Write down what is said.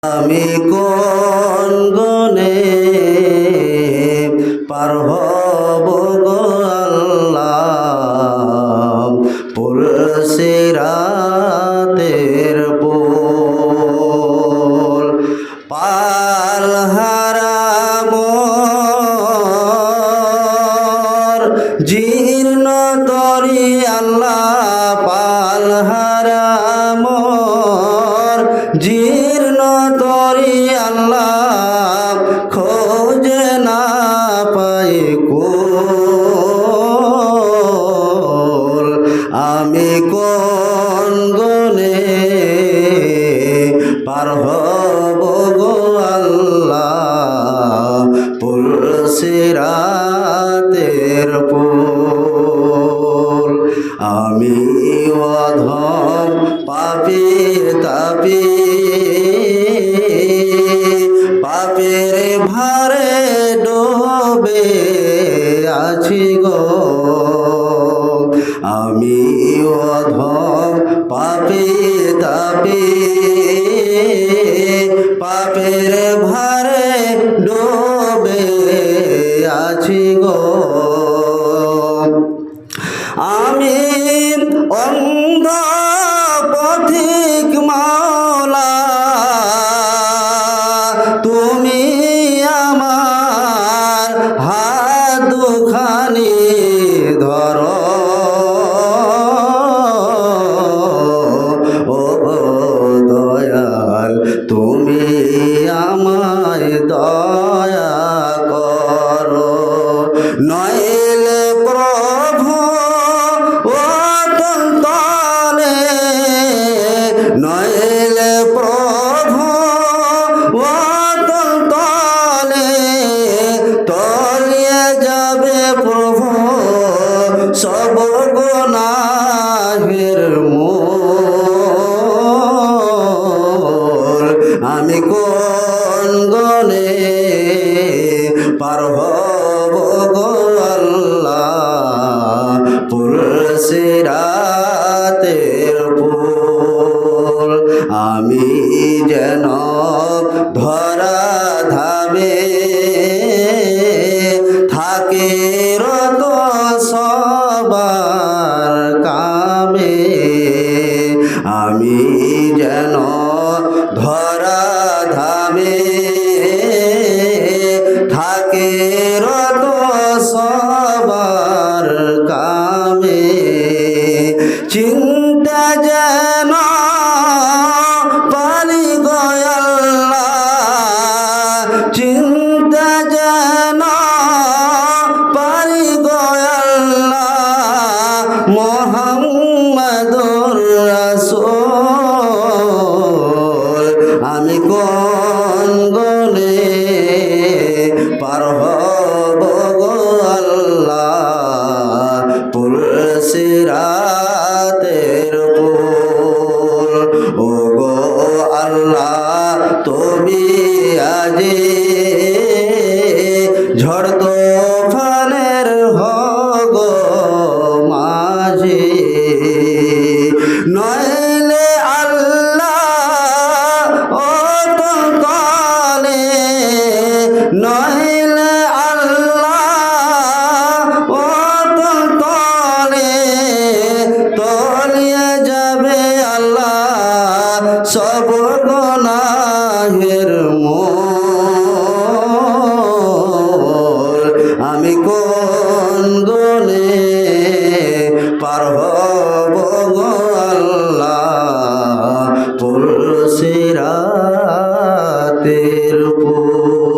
আমি কোন গুণে পার হব গো আল্লাহ, পুলসিরাতের পুল পাল হারাম জীর্ণ তরি আল্লাহ, পাল হারাম জীর্ণ তরি আল্লাহ, খোঁজে না পাই কুল। আমি কোন গুণে পার হব গো আল্লাহ, পুলসিরাতের পুল। আমি অধম পাপী তাপী, পাপের ভারে ডুবে আছি গো। আমি অধম পাপী তাপী, পাপের ভারে ডুবে আছি গো। আমি অন্ধ পথিক মাওলা, তুমি আমার হাত দুখানি ধরো। ও দয়াল, তুমি আমায় দয়া করো, নইলে প্রভু অতল তলে, নইলে প্রভু অতল তলে তলিয়ে যাবে প্রভু সব গুনাহের মূল। আমি কোন গুণে পার হব গো আল্লাহ, পুলসিরাতের পুল। আমি যেন ধরা ধাবে থাকে রত সবার কামে, আমি যেন ধরা ধাবে থাকে রত সবার কামে। চিন্তা যেন পালি গো আল্লাহ, চিন্তা যেন পালি গো আল্লাহ, মুহাম্মাদুর রাসূল। আমি কোন গুণে পার হব গো আল্লাহ, পুলসিরাতের পুল। ও গো আল্লাহ, তুমি আজি ঝড় তুফানের গো মাঝি, নইলে আল্লাহ অতল তলে, নইলে আল্লাহ অতল তলে তলিয়ে যাবে আল্লাহ সব গুনাহের মূল। আমি কোন গুণে পার হব গো আল্লাহ, পুলসিরাতের পুল।